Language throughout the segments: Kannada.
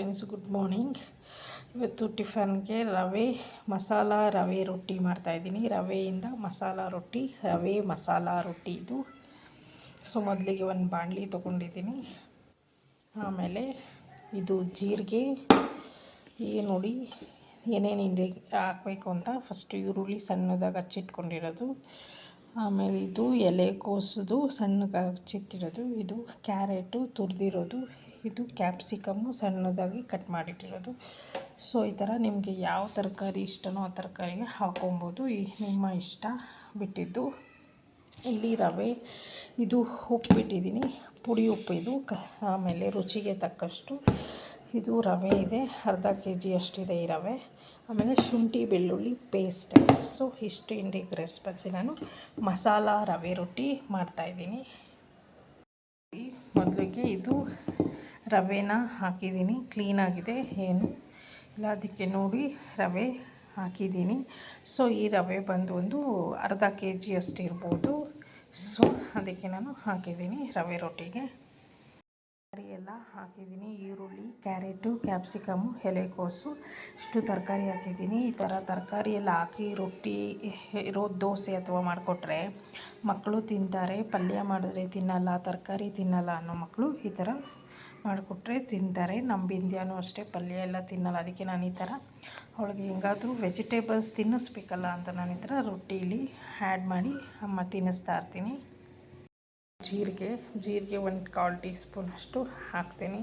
Friends, good morning. ಇವತ್ತು ಟಿಫನ್ಗೆ ಮಸಾಲ ರವೆ ರೊಟ್ಟಿ ಮಾಡ್ತಾಯಿದ್ದೀನಿ. ರವೆಯಿಂದ ಮಸಾಲ ರೊಟ್ಟಿ, ರವೆ ಮಸಾಲ ರೊಟ್ಟಿ ಇದು. ಸೊ ಮೊದಲಿಗೆ ಒಂದು ಬಾಣಲಿ ತೊಗೊಂಡಿದ್ದೀನಿ. ಆಮೇಲೆ ಇದು ಜೀರಿಗೆ ನೋಡಿ ಏನೇನು ಹಾಕಬೇಕು ಅಂತ. ಫಸ್ಟು ಈರುಳ್ಳಿ ಸಣ್ಣದಾಗಿ ಹಚ್ಚಿಟ್ಕೊಂಡಿರೋದು. ಆಮೇಲೆ ಇದು ಎಲೆಕೋಸು ಸಣ್ಣಗೆ ಹಚ್ಚಿಟ್ಟಿರೋದು. ಇದು ಕ್ಯಾರೆಟು ತುರಿದಿರೋದು. ಇದು ಕ್ಯಾಪ್ಸಿಕಮ್ಮು ಸಣ್ಣದಾಗಿ ಕಟ್ ಮಾಡಿಟ್ಟಿರೋದು. ಸೊ ಈ ಥರ ನಿಮಗೆ ಯಾವ ತರಕಾರಿ ಇಷ್ಟನೋ ಆ ತರಕಾರಿಗೆ ಹಾಕೊಬೋದು, ನಿಮ್ಮ ಇಷ್ಟ ಬಿಟ್ಟಿದ್ದು. ಇಲ್ಲಿ ರವೆ ಇದು ಉಪ್ಪು ಬಿಟ್ಟಿದ್ದೀನಿ, ಪುಡಿ ಉಪ್ಪು ಇದು. ಆಮೇಲೆ ರುಚಿಗೆ ತಕ್ಕಷ್ಟು ಇದು ರವೆ ಇದೆ, ಅರ್ಧ kg ಅಷ್ಟಿದೆ ಈ ರವೆ. ಆಮೇಲೆ ಶುಂಠಿ ಬೆಳ್ಳುಳ್ಳಿ ಪೇಸ್ಟ್. ಸೊ ಇಷ್ಟು ಇಂಗ್ರೀಡಿಯೆಂಟ್ಸ್ ಬಳಸಿ ನಾನು ಮಸಾಲ ರವೆ ರೊಟ್ಟಿ ಮಾಡ್ತಾಯಿದ್ದೀನಿ. ಮೊದಲಿಗೆ ಇದು ರವೆನ ಹಾಕಿದ್ದೀನಿ, ಕ್ಲೀನಾಗಿದೆ, ಏನು ಇಲ್ಲ ಅದಕ್ಕೆ ನೋಡಿ ರವೆ ಹಾಕಿದ್ದೀನಿ. ಸೊ ಈ ರವೆ ಬಂದು ಒಂದು ಅರ್ಧ kg ಅಷ್ಟು ಇರ್ಬೋದು. ಸೊ ಅದಕ್ಕೆ ನಾನು ಹಾಕಿದ್ದೀನಿ ರವೆ ರೊಟ್ಟಿಗೆ. ತರಕಾರಿ ಎಲ್ಲ ಹಾಕಿದ್ದೀನಿ, ಈರುಳ್ಳಿ, ಕ್ಯಾರೆಟು, ಕ್ಯಾಪ್ಸಿಕಮ್ಮು, ಎಲೆಕೋಸು ಇಷ್ಟು ತರಕಾರಿ ಹಾಕಿದ್ದೀನಿ. ಈ ಥರ ತರಕಾರಿ ಎಲ್ಲ ಹಾಕಿ ರೊಟ್ಟಿ ದೋಸೆ ಅಥವಾ ಮಾಡಿಕೊಟ್ರೆ ಮಕ್ಕಳು ತಿಂತಾರೆ. ಪಲ್ಯ ಮಾಡಿದ್ರೆ ತಿನ್ನಲ್ಲ, ತರಕಾರಿ ತಿನ್ನಲ್ಲ ಅನ್ನೋ ಮಕ್ಕಳು ಈ ಥರ ಮಾಡಿಕೊಟ್ರೆ ತಿಂತಾರೆ. ನಮ್ಮ ಬಿಂದ್ಯಾನು ಅಷ್ಟೇ ಪಲ್ಯ ಎಲ್ಲ ತಿನ್ನಲ್ಲ. ಅದಕ್ಕೆ ನಾನು ಈ ಥರ ಅವಳಿಗೆ ಹೆಂಗಾದರೂ ವೆಜಿಟೇಬಲ್ಸ್ ತಿನ್ನಿಸ್ಬೇಕಲ್ಲ ಅಂತ ನಾನು ಈ ಥರ ರೊಟ್ಟಿಲಿ ಆ್ಯಡ್ ಮಾಡಿ ತಿನ್ನಿಸ್ತಾ ಇರ್ತೀನಿ. ಜೀರಿಗೆ 1/4 ಟೀ ಸ್ಪೂನ್ ಅಷ್ಟು ಹಾಕ್ತೀನಿ.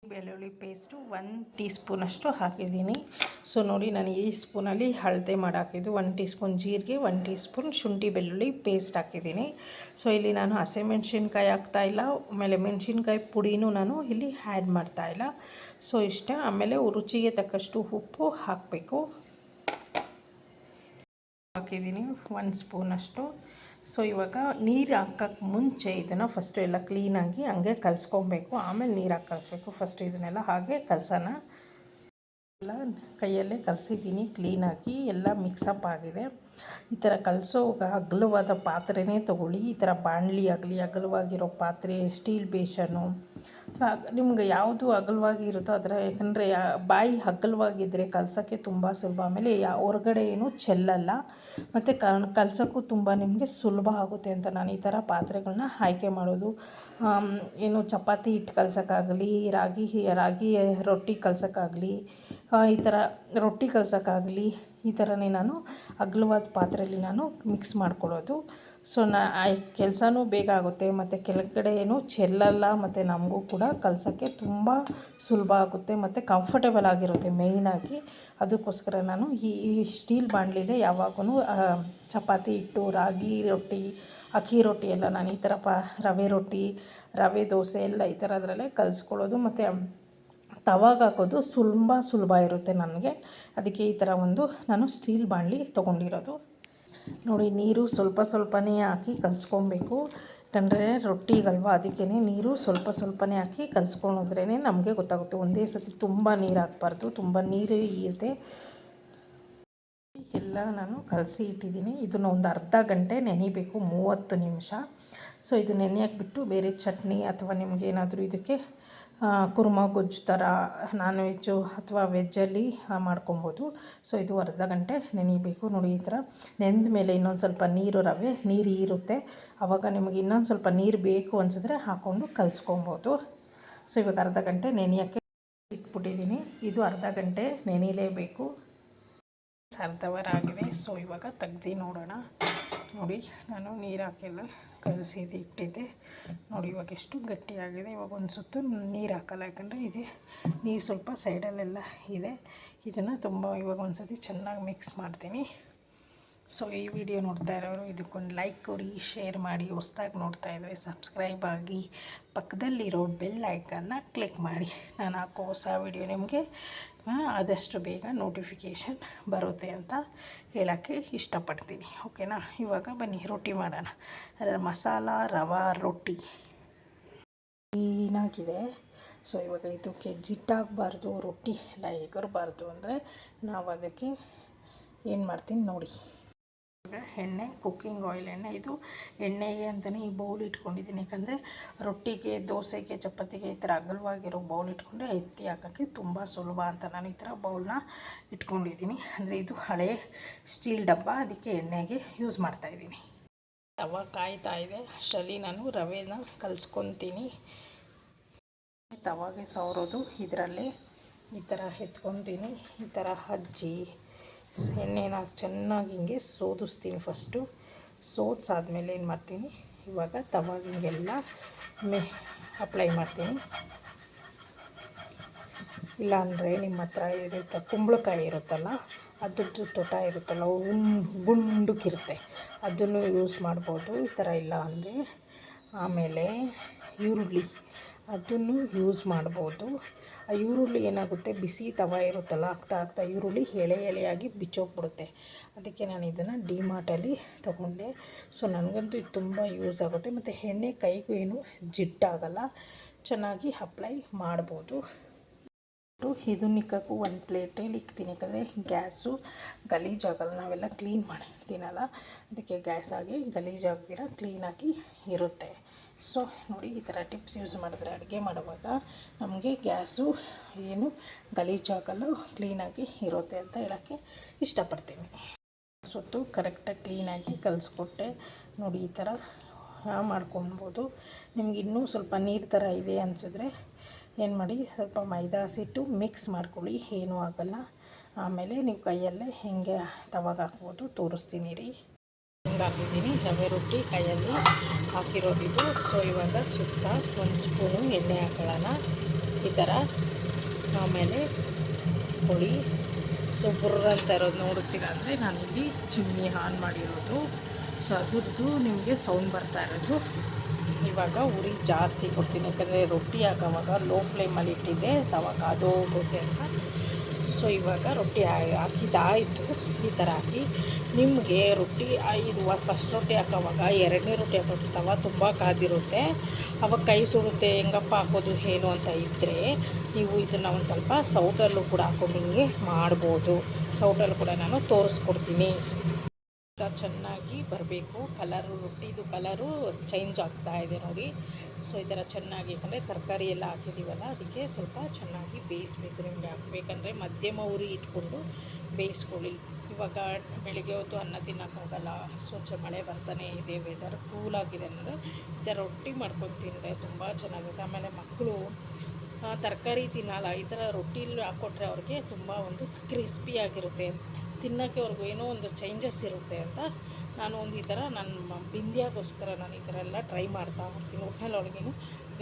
ಬೆಳ್ಳುಳ್ಳಿ ಪೇಸ್ಟು 1 ಟೀ ಸ್ಪೂನ್ ಅಷ್ಟು ಹಾಕಿದ್ದೀನಿ. ಸೊ ನೋಡಿ, ನಾನು ಈ ಸ್ಪೂನಲ್ಲಿ ಅಳತೆ ಮಾಡಿ ಹಾಕಿದ್ದು 1 ಟೀ ಸ್ಪೂನ್ ಜೀರಿಗೆ, 1 ಟೀ ಸ್ಪೂನ್ ಶುಂಠಿ ಬೆಳ್ಳುಳ್ಳಿ ಪೇಸ್ಟ್ ಹಾಕಿದ್ದೀನಿ. ಸೊ ಇಲ್ಲಿ ನಾನು ಹಸಿಮೆಣ್ಸಿನ್ಕಾಯಿ ಹಾಕ್ತಾಯಿಲ್ಲ, ಆಮೇಲೆ ಮೆಣಸಿನ್ಕಾಯಿ ಪುಡಿನೂ ನಾನು ಇಲ್ಲಿ ಆ್ಯಡ್ ಮಾಡ್ತಾಯಿಲ್ಲ. ಸೊ ಇಷ್ಟೇ. ಆಮೇಲೆ ರುಚಿಗೆ ತಕ್ಕಷ್ಟು ಉಪ್ಪು ಹಾಕಬೇಕು, ಹಾಕಿದ್ದೀನಿ 1 ಸ್ಪೂನಷ್ಟು. ಸೊ ಇವಾಗ ನೀರು ಹಾಕೋಕ್ಕೆ ಮುಂಚೆ ಇದನ್ನು ಫಸ್ಟು ಎಲ್ಲ ಕ್ಲೀನಾಗಿ ಹಂಗೆ ಕಲಿಸ್ಕೊಬೇಕು, ಆಮೇಲೆ ನೀರು ಹಾಕಿ ಕಲಿಸ್ಬೇಕು. ಫಸ್ಟ್ ಇದನ್ನೆಲ್ಲ ಹಾಗೆ ಕಲಸೋಣ. ಎಲ್ಲ ಕೈಯಲ್ಲೇ ಕಲಸಿದ್ದೀನಿ ಕ್ಲೀನಾಗಿ, ಎಲ್ಲ ಮಿಕ್ಸಪ್ ಆಗಿದೆ. ಈ ಥರ ಕಲಸೋವಾಗ ಅಗಲವಾದ ಪಾತ್ರೆನೇ ತೊಗೊಳ್ಳಿ. ಈ ಥರ ಬಾಣಲಿ ಆಗಲಿ, ಅಗಲವಾಗಿರೋ ಪಾತ್ರೆ, ಸ್ಟೀಲ್ ಬೇಷನು ಅಥವಾ ನಿಮ್ಗೆ ಯಾವುದು ಅಗಲವಾಗಿ ಇರುತ್ತೋ ಅದರ, ಯಾಕಂದರೆ ಬಾಯಿ ಅಗಲವಾಗಿದ್ದರೆ ಕಲಸೋಕ್ಕೆ ತುಂಬ ಸುಲಭ. ಆಮೇಲೆ ಹೊರಗಡೆ ಏನು ಚೆಲ್ಲಲ್ಲ, ಮತ್ತು ಕಲಸೋಕ್ಕೂ ತುಂಬ ನಿಮಗೆ ಸುಲಭ ಆಗುತ್ತೆ ಅಂತ ನಾನು ಈ ಥರ ಪಾತ್ರೆಗಳನ್ನ ಆಯ್ಕೆ ಮಾಡೋದು. ಏನು ಚಪಾತಿ ಹಿಟ್ಟು ಕಲಸೋಕ್ಕಾಗಲಿ, ರಾಗಿ ರೊಟ್ಟಿ ಕಲಸೋಕ್ಕಾಗಲಿ, ಈ ಥರ ರೊಟ್ಟಿ ಕಲಸೋಕ್ಕಾಗಲಿ, ಈ ಥರನೇ ನಾನು ಅಗಲವಾದ ಪಾತ್ರೆಯಲ್ಲಿ ನಾನು ಮಿಕ್ಸ್ ಮಾಡ್ಕೊಳ್ಳೋದು. ಸೊ ಕೆಲಸನೂ ಬೇಗ ಆಗುತ್ತೆ, ಮತ್ತು ಕೆಳಗಡೆ ಏನೂ ಚೆಲ್ಲಲ್ಲ, ಮತ್ತು ನಮಗೂ ಕೂಡ ಕಲಸೋಕ್ಕೆ ತುಂಬ ಸುಲಭ ಆಗುತ್ತೆ, ಮತ್ತು ಕಂಫರ್ಟೇಬಲ್ ಆಗಿರುತ್ತೆ ಮೇಯ್ನಾಗಿ. ಅದಕ್ಕೋಸ್ಕರ ನಾನು ಈ ಸ್ಟೀಲ್ ಬಾಣಲಿಲೇ ಯಾವಾಗೂ ಚಪಾತಿ ಹಿಟ್ಟು, ರಾಗಿ ರೊಟ್ಟಿ, ಅಕ್ಕಿ ರೊಟ್ಟಿ ಎಲ್ಲ ನಾನು ಈ ಥರ ರವೆ ರೊಟ್ಟಿ, ರವೆ ದೋಸೆ ಎಲ್ಲ ಈ ಥರದ್ರಲ್ಲೇ ಕಲಿಸ್ಕೊಳ್ಳೋದು. ಮತ್ತು ತವಾಗ ಹಾಕೋದು ಸುಲಭ ಇರುತ್ತೆ ನನಗೆ. ಅದಕ್ಕೆ ಈ ಥರ ಒಂದು ನಾನು ಸ್ಟೀಲ್ ಬಾಣಲಿ ತೊಗೊಂಡಿರೋದು. ನೋಡಿ, ನೀರು ಸ್ವಲ್ಪನೇ ಹಾಕಿ ಕಲಿಸ್ಕೊಬೇಕು, ಯಾಕಂದರೆ ರೊಟ್ಟಿಗಲ್ವ, ಅದಕ್ಕೇ ನೀರು ಸ್ವಲ್ಪನೇ ಹಾಕಿ ಕಲಿಸ್ಕೊಂಡ್ರೇ ನಮಗೆ ಗೊತ್ತಾಗುತ್ತೆ. ಒಂದೇ ಸತಿ ತುಂಬ ನೀರು ಹಾಕ್ಬಾರ್ದು, ತುಂಬ ನೀರು ಇರುತ್ತೆ. ಎಲ್ಲ ನಾನು ಕಲಸಿ ಇಟ್ಟಿದ್ದೀನಿ. ಇದನ್ನು ಒಂದು ಅರ್ಧ ಗಂಟೆ ನೆನಿಬೇಕು, 30 ನಿಮಿಷ. ಸೊ ಇದು ನೆನೆಯಾಕ್ಬಿಟ್ಟು ಬೇರೆ ಚಟ್ನಿ ಅಥವಾ ನಿಮಗೇನಾದರೂ ಇದಕ್ಕೆ ಕುರ್ಮಾ ಗೊಜ್ಜು ಥರ ನಾನ್ ವೆಜ್ಜು ಅಥವಾ ವೆಜ್ಜಲ್ಲಿ ಮಾಡ್ಕೊಬೋದು. ಸೊ ಇದು ಅರ್ಧ ಗಂಟೆ ನೆನಿಬೇಕು. ನೋಡಿ, ಈ ಥರ ನೆಂದ ಮೇಲೆ ಇನ್ನೊಂದು ಸ್ವಲ್ಪ ರವೆ ನೀರು ಇರುತ್ತೆ. ಆವಾಗ ನಿಮಗೆ ಇನ್ನೊಂದು ಸ್ವಲ್ಪ ನೀರು ಬೇಕು ಅನಿಸಿದ್ರೆ ಹಾಕ್ಕೊಂಡು ಕಲಿಸ್ಕೊಬೋದು. ಸೊ ಇವಾಗ ಅರ್ಧ ಗಂಟೆ ನೆನೆಯೋಕ್ಕೆ ಇಟ್ಬಿಟ್ಟಿದ್ದೀನಿ. ಇದು ಅರ್ಧ ಗಂಟೆ ನೆನೆಯಲೇಬೇಕು. ಅರ್ಧವರ್ ಆಗಿದೆ. ಸೊ ಇವಾಗ ತೆಗ್ದು ನೋಡೋಣ. ನೋಡಿ, ನಾನು ನೀರು ಹಾಕೆಲ್ಲ ಕಲಸಿದ್ದು ಇಟ್ಟಿದ್ದೆ. ನೋಡಿ ಇವಾಗ ಎಷ್ಟು ಗಟ್ಟಿಯಾಗಿದೆ. ಇವಾಗ ಒಂದು ಸುತ್ತು ನೀರು ಹಾಕಲ್ಲ, ಯಾಕಂದರೆ ಇದೆ ನೀರು ಸ್ವಲ್ಪ ಸೈಡಲ್ಲೆಲ್ಲ ಇದೆ. ಇದನ್ನು ಇವಾಗ ಒಂದು ಸತಿ ಚೆನ್ನಾಗಿ ಮಿಕ್ಸ್ ಮಾಡ್ತೀನಿ. ಸೊ ಈ ವಿಡಿಯೋ ನೋಡ್ತಾ ಇರೋರು ಇದಕ್ಕೊಂದು ಲೈಕ್ ಕೊಡಿ, ಶೇರ್ ಮಾಡಿ. ಹೊಸ್ದಾಗಿ ನೋಡ್ತಾ ಇದ್ದರೆ ಸಬ್ಸ್ಕ್ರೈಬ್ ಆಗಿ, ಪಕ್ಕದಲ್ಲಿರೋ ಬೆಲ್ ಐಕನ್ನ ಕ್ಲಿಕ್ ಮಾಡಿ. ನಾನು ಹಾಕೋ ಹೊಸ ವಿಡಿಯೋ ನಿಮಗೆ ಆದಷ್ಟು ಬೇಗ ನೋಟಿಫಿಕೇಷನ್ ಬರುತ್ತೆ ಅಂತ ಹೇಳೋಕ್ಕೆ ಇಷ್ಟಪಡ್ತೀನಿ. ಓಕೆನಾ? ಇವಾಗ ಬನ್ನಿ ರೊಟ್ಟಿ ಮಾಡೋಣ. ಮಸಾಲ ರವಾ ರೊಟ್ಟಿ ಕ್ಲೀನಾಗಿದೆ. ಸೊ ಇವಾಗ ಇದಕ್ಕೆ ಜಿಡ್ಡಾಗಬಾರ್ದು, ರೊಟ್ಟಿ ಎಲ್ಲ ಎಗರಬಾರ್ದು ಅಂದರೆ ನಾವು ಅದಕ್ಕೆ ಏನು ಮಾಡ್ತೀನಿ ನೋಡಿ. ಇವಾಗ ಎಣ್ಣೆ, ಕುಕ್ಕಿಂಗ್ ಆಯಿಲ್ ಎಣ್ಣೆ. ಇದು ಎಣ್ಣೆಗೆ ಅಂತಲೇ ಈ ಬೌಲ್ ಇಟ್ಕೊಂಡಿದ್ದೀನಿ, ಯಾಕಂದರೆ ರೊಟ್ಟಿಗೆ, ದೋಸೆಗೆ, ಚಪಾತಿಗೆ ಈ ಥರ ಅಗಲವಾಗಿರೋ ಬೌಲ್ ಇಟ್ಕೊಂಡ್ರೆ ಎತ್ತಿ ಹಾಕೋಕ್ಕೆ ತುಂಬ ಸುಲಭ ಅಂತ ನಾನು ಈ ಥರ ಬೌಲ್ನ ಇಟ್ಕೊಂಡಿದ್ದೀನಿ. ಅಂದರೆ ಇದು ಹಳೆ ಸ್ಟೀಲ್ ಡಬ್ಬ, ಅದಕ್ಕೆ ಎಣ್ಣೆಗೆ ಯೂಸ್ ಮಾಡ್ತಾಯಿದ್ದೀನಿ. ತವ ಕಾಯ್ತಾ ಇದೆ, ಅಷ್ಟರಲ್ಲಿ ನಾನು ರವೆನ ಕಲಿಸ್ಕೊತೀನಿ. ತವಾಗೆ ಸವರೋದು ಇದರಲ್ಲೇ ಈ ಥರ ಎತ್ಕೊತೀನಿ. ಈ ಥರ ಹಚ್ಚಿ ಎಣ್ಣೆನ ಚೆನ್ನಾಗಿ ಹಿಂಗೆ ಸೋದಿಸ್ತೀನಿ. ಫಸ್ಟು ಸೋದಿಸಾದ್ಮೇಲೆ ಏನು ಮಾಡ್ತೀನಿ, ಇವಾಗ ತವಾಗ ಹಿಂಗೆಲ್ಲ ಅಪ್ಲೈ ಮಾಡ್ತೀನಿ. ಇಲ್ಲಾಂದರೆ ನಿಮ್ಮ ಹತ್ರ ಇರುತ್ತೆ ಕುಂಬಳಕಾಯಿ ಇರುತ್ತಲ್ಲ, ಅದ್ರದ್ದು ತೊಟ ಇರುತ್ತಲ್ಲ, ಗುಂಡುಕಿರುತ್ತೆ, ಅದನ್ನು ಯೂಸ್ ಮಾಡ್ಬೋದು ಈ ಥರ. ಇಲ್ಲ ಅಂದರೆ ಆಮೇಲೆ ಈರುಳ್ಳಿ, ಅದನ್ನು ಯೂಸ್ ಮಾಡ್ಬೋದು. ಆ ಈರುಳ್ಳಿ ಏನಾಗುತ್ತೆ, ಬಿಸಿ ತವ ಇರುತ್ತಲ್ಲ, ಆಗ್ತಾ ಈರುಳ್ಳಿ ಎಳೆಯಾಗಿ ಬಿಚ್ಚೋಗ್ಬಿಡುತ್ತೆ. ಅದಕ್ಕೆ ನಾನು ಇದನ್ನು ಡಿಮಾರ್ಟಲ್ಲಿ ತೊಗೊಂಡೆ. ಸೊ ನನಗಂತೂ ಇದು ತುಂಬ ಯೂಸ್ ಆಗುತ್ತೆ. ಮತ್ತು ಎಣ್ಣೆ ಕೈಗೂ ಏನು ಜಿಡ್ಡಾಗಲ್ಲ, ಚೆನ್ನಾಗಿ ಅಪ್ಲೈ ಮಾಡ್ಬೋದು. ಇದನ್ನ ಇಕ್ಕೋಕ್ಕೂ ಒಂದು ಪ್ಲೇಟಲ್ಲಿ ಇಕ್ತೀನಿ, ಯಾಕಂದರೆ ಗ್ಯಾಸು ಗಲೀಜಾಗಲ್ಲ. ನಾವೆಲ್ಲ ಕ್ಲೀನ್ ಮಾಡಿರ್ತೀನಲ್ಲ, ಅದಕ್ಕೆ ಗ್ಯಾಸ್ ಆಗಿ ಗಲೀಜಾಗ್ದಿರ ಕ್ಲೀನಾಗಿ ಇರುತ್ತೆ. ಸೊ ನೋಡಿ, ಈ ಥರ ಟಿಪ್ಸ್ ಯೂಸ್ ಮಾಡಿದ್ರೆ ಅಡುಗೆ ಮಾಡುವಾಗ ನಮಗೆ ಗ್ಯಾಸು ಏನು ಗಲೀಜಾಗಲ್ಲ, ಕ್ಲೀನಾಗಿ ಇರುತ್ತೆ ಅಂತ ಹೇಳೋಕ್ಕೆ ಇಷ್ಟಪಡ್ತೀನಿ. ಸೊತ್ತು ಕರೆಕ್ಟಾಗಿ ಕ್ಲೀನಾಗಿ ಕಲಿಸ್ಕೊಟ್ಟೆ ನೋಡಿ. ಈ ಥರ ಮಾಡ್ಕೊಳ್ಬೋದು. ನಿಮ್ಗೆ ಇನ್ನೂ ಸ್ವಲ್ಪ ನೀರು ಥರ ಇದೆ ಅನಿಸಿದ್ರೆ ಏನು ಮಾಡಿ, ಸ್ವಲ್ಪ ಮೈದಾ ಹಸಿಟ್ಟು ಮಿಕ್ಸ್ ಮಾಡ್ಕೊಳ್ಳಿ, ಏನೂ ಆಗೋಲ್ಲ. ಆಮೇಲೆ ನೀವು ಕೈಯಲ್ಲೇ ಹಿಂಗೆ ತವಾಗ ಹಾಕ್ಬೋದು. ತೋರಿಸ್ತೀನಿ ರೀ. ಹಿಂಗೆ ಹಾಕಿದ್ದೀನಿ ರವೆ ರೊಟ್ಟಿ ಕೈಯಲ್ಲಿ ಹಾಕಿರೋದಿದ್ದು. ಸೊ ಇವಾಗ ಸುತ್ತ ಒಂದು ಸ್ಪೂನು ಎಣ್ಣೆ ಹಾಕೊಳ್ಳೋಣ ಈ ಥರ. ಆಮೇಲೆ ಹೊಳಿ ಸೊ ಬುರ್ರ ಅಂತ ಇರೋದು ನೋಡುತ್ತೀರ ಅಂದರೆ ನಾನಿಲ್ಲಿ ಚಿಮ್ನಿ ಆನ್ ಮಾಡಿರೋದು. ಸೊ ಅದ್ರದ್ದು ನಿಮಗೆ ಸೌಂಡ್ ಬರ್ತಾ ಇರೋದು. ಇವಾಗ ಉರಿ ಜಾಸ್ತಿ ಕೊಡ್ತೀನಿ, ಯಾಕಂದರೆ ರೊಟ್ಟಿ ಹಾಕೋವಾಗ ಲೋ ಫ್ಲೇಮಲ್ಲಿ ಇಟ್ಟಿದ್ದೆ, ತವಾಗ ಅದು ಹೋಗುತ್ತೆ ಅಂತ. ಸೊ ಇವಾಗ ರೊಟ್ಟಿ ಹಾಕಿದ್ದಾಯಿತು. ಈ ಥರ ಹಾಕಿ ನಿಮಗೆ ರೊಟ್ಟಿ ಇದು ಫಸ್ಟ್ ರೊಟ್ಟಿ ಹಾಕೋವಾಗ, ಎರಡನೇ ರೊಟ್ಟಿ ಹಾಕೋದು ತವ ತುಂಬ ಕಾದಿರುತ್ತೆ, ಅವಾಗ ಕೈ ಸುಡುತ್ತೆ, ಹೆಂಗಪ್ಪ ಹಾಕೋದು ಏನು ಅಂತ ಇದ್ದರೆ ನೀವು ಇದನ್ನು ಒಂದು ಸ್ವಲ್ಪ ಸೌಟಲ್ಲೂ ಕೂಡ ಹಾಕೊಂಡು ಹಿಂಗೆ ಮಾಡ್ಬೋದು. ಸೌಟಲ್ಲೂ ಕೂಡ ನಾನು ತೋರಿಸ್ಕೊಡ್ತೀನಿ. ಚೆನ್ನಾಗಿ ಬರಬೇಕು ಕಲರು, ರೊಟ್ಟಿದು ಕಲರು ಚೇಂಜ್ ಆಗ್ತಾ ಇದೆ ನೋಡಿ. ಸೊ ಈ ಥರ ಚೆನ್ನಾಗಿ, ಯಾಕಂದರೆ ತರಕಾರಿ ಎಲ್ಲ ಹಾಕಿದ್ದೀವಲ್ಲ, ಅದಕ್ಕೆ ಸ್ವಲ್ಪ ಚೆನ್ನಾಗಿ ಬೇಯಿಸ್ಬೇಕು. ನಿಮಗೆ ಹಾಕಬೇಕಂದ್ರೆ ಮಧ್ಯಮ ಉರಿ ಇಟ್ಕೊಂಡು ಬೇಯಿಸ್ಕೊಳ್ಳಿ. ಇವಾಗ ಬೆಳಿಗ್ಗೆ ಹೊತ್ತು ಅನ್ನ ತಿನ್ನೋಕ್ಕಾಗಲ್ಲ, ಸ್ವಲ್ಪ ಮಳೆ ಬರ್ತಾನೆ ಇದೆ, ವೆದರ್ ಕೂಲಾಗಿದೆ ಅಂದರೆ ಈ ಥರ ರೊಟ್ಟಿ ಮಾಡ್ಕೊಂಡು ತಿಂದರೆ ತುಂಬ ಚೆನ್ನಾಗುತ್ತೆ. ಆಮೇಲೆ ಮಕ್ಕಳು ತರಕಾರಿ ತಿನ್ನಲ್ಲ, ಈ ಥರ ರೊಟ್ಟಿಲಿ ಹಾಕ್ಕೊಟ್ರೆ ಅವ್ರಿಗೆ ತುಂಬ ಒಂದು ಕ್ರಿಸ್ಪಿಯಾಗಿರುತ್ತೆ, ತಿನ್ನೋಕ್ಕೆ ಅವ್ರಿಗೂ ಏನೋ ಒಂದು ಚೇಂಜಸ್ ಇರುತ್ತೆ ಅಂತ ನಾನು ಒಂದು ಈ ಥರ ನನ್ನ ಬಿಂದಿಯಾಗೋಸ್ಕರ ನಾನು ಈ ಥರ ಎಲ್ಲ ಟ್ರೈ ಮಾಡ್ತಾ ಹೋಗ್ತೀನಿ. ಒಟ್ಟಿನಲ್ಲಿ ಅವ್ಳಿಗೇನು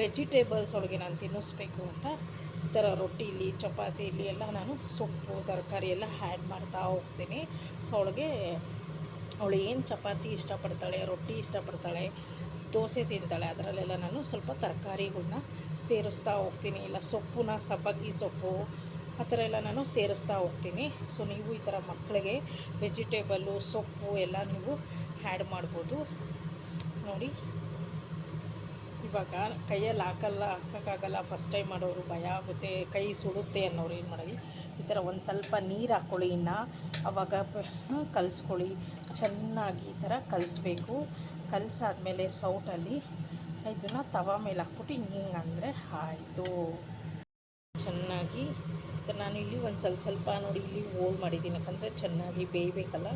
ವೆಜಿಟೇಬಲ್ಸ್ ಒಳಗೆ ನಾನು ತಿನ್ನಿಸ್ಬೇಕು ಅಂತ ಈ ಥರ ರೊಟ್ಟಿಲಿ, ಚಪಾತಿಲಿ ಎಲ್ಲ ನಾನು ಸೊಪ್ಪು ತರಕಾರಿ ಎಲ್ಲ ಆ್ಯಡ್ ಮಾಡ್ತಾ ಹೋಗ್ತೀನಿ. ಸೊ ಅವಳು ಏನು ಚಪಾತಿ ಇಷ್ಟಪಡ್ತಾಳೆ, ರೊಟ್ಟಿ ಇಷ್ಟಪಡ್ತಾಳೆ, ದೋಸೆ ತಿಂತಾಳೆ, ಅದರಲ್ಲೆಲ್ಲ ನಾನು ಸ್ವಲ್ಪ ತರಕಾರಿಗಳನ್ನ ಸೇರಿಸ್ತಾ ಹೋಗ್ತೀನಿ. ಇಲ್ಲ ಸೊಪ್ಪುನ, ಸಬ್ಬಕ್ಕಿ ಸೊಪ್ಪು ಆ ಥರ ಎಲ್ಲ ನಾನು ಸೇರಿಸ್ತಾ ಹೋಗ್ತೀನಿ. ಸೊ ನೀವು ಈ ಥರ ಮಕ್ಕಳಿಗೆ ವೆಜಿಟೇಬಲ್ಲು, ಸೊಪ್ಪು ಎಲ್ಲ ನೀವು ಆ್ಯಡ್ ಮಾಡ್ಬೋದು ನೋಡಿ. ಇವಾಗ ಕೈಯಲ್ಲಿ ಹಾಕೋಕ್ಕಾಗಲ್ಲ, ಫಸ್ಟ್ ಟೈಮ್ ಮಾಡೋರು ಭಯ ಆಗುತ್ತೆ, ಕೈ ಸುಡುತ್ತೆ ಅನ್ನೋರು ಏನು ಮಾಡೋದು, ಈ ಥರ ಒಂದು ಸ್ವಲ್ಪ ನೀರು ಹಾಕ್ಕೊಳ್ಳಿ, ಇನ್ನು ಆವಾಗ ಕಲಿಸ್ಕೊಳ್ಳಿ. ಚೆನ್ನಾಗಿ ಈ ಥರ ಕಲಿಸ್ಬೇಕು. ಕಲಿಸಾದ್ಮೇಲೆ ಸೌಟಲ್ಲಿ ಇದನ್ನು ತವ ಮೇಲೆ ಹಾಕ್ಬಿಟ್ಟು ಹಿಂಗೆ ಅಂದರೆ ಆಯಿತು. ಚೆನ್ನಾಗಿ ನಾನು ಇಲ್ಲಿ ಒಂದು ಸ್ವಲ್ಪ ನೋಡಿ ಇಲ್ಲಿ ಹೋಲ್ ಮಾಡಿದ್ದೀನಿ, ಯಾಕಂದರೆ ಚೆನ್ನಾಗಿ ಬೇಯಬೇಕಲ್ಲ,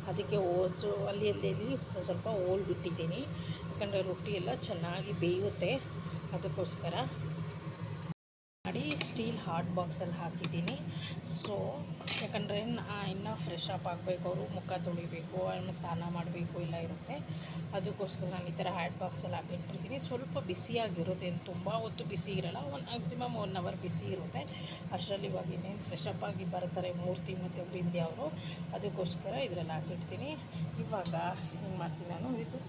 ಅದಕ್ಕೆ ಓಲ್ಸು ಅಲ್ಲಿ ಸ್ವಲ್ಪ ಹೋಲ್ ಬಿಟ್ಟಿದ್ದೀನಿ, ಯಾಕಂದರೆ ರೊಟ್ಟಿ ಎಲ್ಲ ಚೆನ್ನಾಗಿ ಬೇಯುತ್ತೆ, ಅದಕ್ಕೋಸ್ಕರ ಮಾಡಿ ಸ್ಟೀಲ್ ಹಾಟ್ ಬಾಕ್ಸಲ್ಲಿ ಹಾಕಿದ್ದೀನಿ. ಸೊ ಯಾಕಂದರೆ ಇನ್ನೂ ಫ್ರೆಶ್ ಅಪ್ ಆಗಬೇಕು, ಅವರು ಮುಖ ತೊಳಿಬೇಕು, ಆಮೇಲೆ ಸ್ನಾನ ಮಾಡಬೇಕು ಎಲ್ಲ ಇರುತ್ತೆ, ಅದಕ್ಕೋಸ್ಕರ ನಾನು ಈ ಥರ ಹಾಟ್ ಬಾಕ್ಸಲ್ಲಿ ಹಾಕಿಟ್ಬಿಡ್ತೀನಿ. ಸ್ವಲ್ಪ ಬಿಸಿಯಾಗಿರುತ್ತೆ, ತುಂಬ ಹೊತ್ತು ಬಿಸಿ ಇರೋಲ್ಲ, ಮ್ಯಾಕ್ಸಿಮಮ್ 1 ಅವರ್ ಬಿಸಿ ಇರುತ್ತೆ. ಅಷ್ಟರಲ್ಲಿ ಇವಾಗ ಇನ್ನೇನು ಫ್ರೆಶ್ ಅಪ್ ಆಗಿ ಬರ್ತಾರೆ ಮೂರ್ತಿ ಮತ್ತು ಬಿಂದಿ ಅವರು, ಅದಕ್ಕೋಸ್ಕರ ಇದರಲ್ಲಿ ಹಾಕಿಡ್ತೀನಿ. ಇವಾಗ ಏನು ಮಾಡ್ತೀನಿ ನಾನು, ಇದು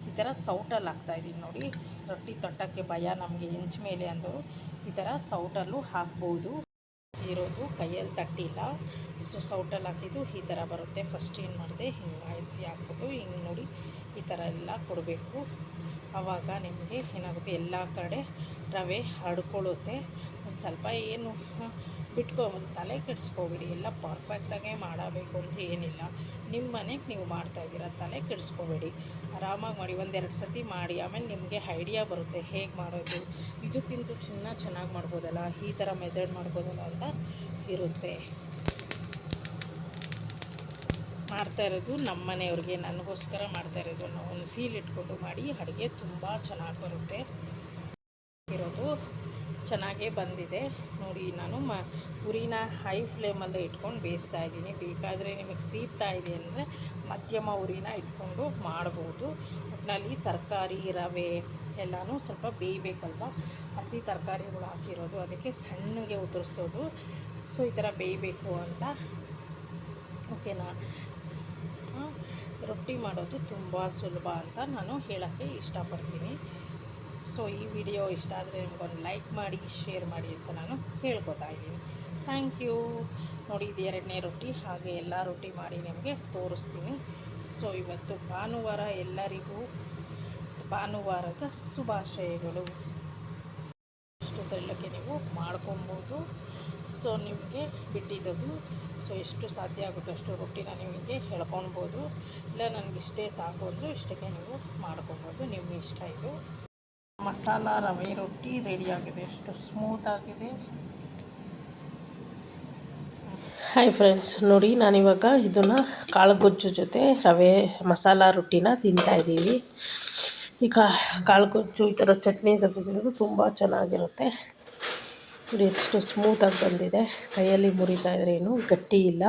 ಈ ಥರ ಸೌಟಲ್ಲಿ ಹಾಕ್ತಾಯಿದ್ದೀನಿ ನೋಡಿ. ರೊಟ್ಟಿ ತಟ್ಟಕ್ಕೆ ಭಯ ನಮಗೆ ಹೆಂಚು ಮೇಲೆ ಅಂದರು ಈ ಥರ ಸೌಟಲ್ಲೂ ಹಾಕ್ಬೋದು. ಇರೋದು ಕೈಯಲ್ಲಿ ತಟ್ಟಿಲ್ಲ, ಸೊ ಸೌಟಲ್ಲಿ ಹಾಕಿದ್ದು ಈ ಥರ ಬರುತ್ತೆ. ಫಸ್ಟ್ ಏನು ಮಾಡಿದೆ, ಹಿಂಗೆ ಹಾಕ್ಬಿಟ್ಟು ಹಿಂಗೆ ನೋಡಿ ಈ ಥರ ಎಲ್ಲ ಕೊಡಬೇಕು. ಆವಾಗ ನಿಮಗೆ ಏನಾಗುತ್ತೆ, ಎಲ್ಲ ಕಡೆ ರವೆ ಹರಡ್ಕೊಳ್ಳುತ್ತೆ. ಒಂದು ಸ್ವಲ್ಪ ಏನು ಬಿಟ್ಕೊಂಡು ತಲೆ ಕೆಡಿಸ್ಕೋಬೇಡಿ. ಎಲ್ಲ ಪರ್ಫೆಕ್ಟಾಗೇ ಮಾಡಬೇಕು ಅಂತ ಏನಿಲ್ಲ. ನಿಮ್ಮ ಮನೆಗೆ ನೀವು ಮಾಡ್ತಾಯಿದ್ದೀರ, ತಲೆ ಕೆಡಿಸ್ಕೋಬೇಡಿ, ಆರಾಮಾಗಿ ಮಾಡಿ. ಒಂದೆರಡು ಸತಿ ಮಾಡಿ, ಆಮೇಲೆ ನಿಮಗೆ ಐಡಿಯಾ ಬರುತ್ತೆ ಹೇಗೆ ಮಾಡೋದು, ಇದಕ್ಕಿಂತ ಚೆನ್ನಾಗಿ ಮಾಡ್ಬೋದಲ್ಲ, ಈ ಥರ ಮೆಥಡ್ ಮಾಡ್ಬೋದಲ್ಲ ಅಂತ ಇರುತ್ತೆ. ಮಾಡ್ತಾ ಇರೋದು ನಮ್ಮ ಮನೆಯವ್ರಿಗೆ, ನನಗೋಸ್ಕರ ಮಾಡ್ತಾ ಇರೋದು. ನಾವು ಒಂದು ಫೀಲ್ ಇಟ್ಕೊಂಡು ಮಾಡಿ, ಅಡುಗೆ ತುಂಬ ಚೆನ್ನಾಗಿ ಬರುತ್ತೆ. ಇರೋದು ಚೆನ್ನಾಗೇ ಬಂದಿದೆ ನೋಡಿ. ನಾನು ಉರಿನ ಹೈ ಫ್ಲೇಮಲ್ಲೇ ಇಟ್ಕೊಂಡು ಬೇಯಿಸ್ತಾ ಇದ್ದೀನಿ. ಬೇಕಾದರೆ ನಿಮಗೆ ಸೀದ್ತಾ ಇದೆ ಅಂದರೆ ಮಧ್ಯಮ ಉರಿನ ಇಟ್ಕೊಂಡು ಮಾಡ್ಬೋದು. ಒಟ್ಟಿನಲ್ಲಿ ತರಕಾರಿ, ರವೆ ಎಲ್ಲನೂ ಸ್ವಲ್ಪ ಬೇಯಬೇಕಲ್ವ, ಹಸಿ ತರಕಾರಿಗಳು ಹಾಕಿರೋದು, ಅದಕ್ಕೆ ಸಣ್ಣಗೆ ಉದುರಿಸೋದು. ಸೊ ಈ ಥರ ಬೇಯಬೇಕು ಅಂತ. ಓಕೆನಾ? ರೊಟ್ಟಿ ಮಾಡೋದು ತುಂಬ ಸುಲಭ ಅಂತ ನಾನು ಹೇಳೋಕ್ಕೆ ಇಷ್ಟಪಡ್ತೀನಿ. ಸೊ ಈ ವಿಡಿಯೋ ಇಷ್ಟ ಆದರೆ ನಿಮಗೊಂದು ಲೈಕ್ ಮಾಡಿ, ಶೇರ್ ಮಾಡಿ ಅಂತ ನಾನು ಕೇಳ್ಕೊತಾ ಇದ್ದೀನಿ. Thank you. ನೋಡಿ, ಇದು 2ನೇ ರೊಟ್ಟಿ. ಹಾಗೆ ಎಲ್ಲ ರೊಟ್ಟಿ ಮಾಡಿ ನಿಮಗೆ ತೋರಿಸ್ತೀನಿ. ಸೊ ಇವತ್ತು ಭಾನುವಾರ, ಎಲ್ಲರಿಗೂ ಭಾನುವಾರದ ಶುಭಾಶಯಗಳು. ಅಷ್ಟೊತ್ತಲ್ಲಕ್ಕೆ ನೀವು ಮಾಡ್ಕೊಬೋದು. ಸೊ ನಿಮಗೆ ಬಿಟ್ಟಿದ್ದದು. ಸೊ ಎಷ್ಟು ಸಾಧ್ಯ ಆಗುತ್ತೋ ಅಷ್ಟು ರೊಟ್ಟಿನ ನಿಮಗೆ ಹೇಳ್ಕೊಳ್ಬೋದು. ಇಲ್ಲ ನನಗಿಷ್ಟೇ ಸಾಕು ಅಂದರೂ ಇಷ್ಟಕ್ಕೆ ನೀವು ಮಾಡ್ಕೊಬೋದು, ನಿಮ್ಮ ಇಷ್ಟ. ಇದು ಮಸಾಲ ರವೆ ರೊಟ್ಟಿ ರೆಡಿಯಾಗಿದೆ. ಎಷ್ಟು ಸ್ಮೂತಾಗಿದೆ. ಹಾಯ್ ಫ್ರೆಂಡ್ಸ್, ನೋಡಿ ನಾನಿವಾಗ ಇದನ್ನು ಕಾಳುಗೊಜ್ಜು ಜೊತೆ ರವೆ ಮಸಾಲ ರೊಟ್ಟಿನ ತಿಂತಾಯಿದ್ದೀವಿ. ಈ ಕಾಳುಗೊಜ್ಜು ಈ ಥರ ಚಟ್ನಿ ಜೊತೆ ತಿನ್ನೋದು ತುಂಬ ಚೆನ್ನಾಗಿರುತ್ತೆ. ನೋಡಿ ಎಷ್ಟು ಸ್ಮೂತಾಗಿ ಬಂದಿದೆ. ಕೈಯಲ್ಲಿ ಮುರಿತಾ ಇದ್ರೆ ಏನು ಗಟ್ಟಿ ಇಲ್ಲ,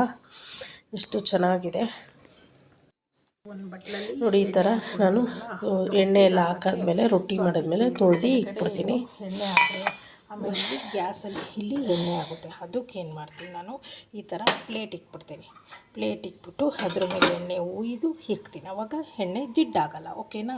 ಎಷ್ಟು ಚೆನ್ನಾಗಿದೆ ನೋಡಿ. ಈ ಥರ ನಾನು ಎಣ್ಣೆ ಎಲ್ಲ ಹಾಕಾದ್ಮೇಲೆ ರೊಟ್ಟಿ ಮಾಡಿದ್ಮೇಲೆ ತೊಳೆದು ಇಟ್ಬಿಡ್ತೀನಿ. ಎಣ್ಣೆ ಹಾಕಿದ್ರೆ ಆಮೇಲೆ ಗ್ಯಾಸಲ್ಲಿ ಇಲ್ಲಿ ಎಣ್ಣೆ ಆಗುತ್ತೆ. ಅದಕ್ಕೆ ಏನು ಮಾಡ್ತೀನಿ ನಾನು, ಈ ಥರ ಪ್ಲೇಟ್ ಇಕ್ಬಿಡ್ತೀನಿ. ಪ್ಲೇಟ್ ಇಕ್ಬಿಟ್ಟು ಅದ್ರ ಮೇಲೆ ಎಣ್ಣೆ ಹುಯ್ದು ಇಕ್ತೀನಿ. ಆವಾಗ ಎಣ್ಣೆ ಜಿಡ್ಡಾಗಲ್ಲ. ಓಕೆನಾ?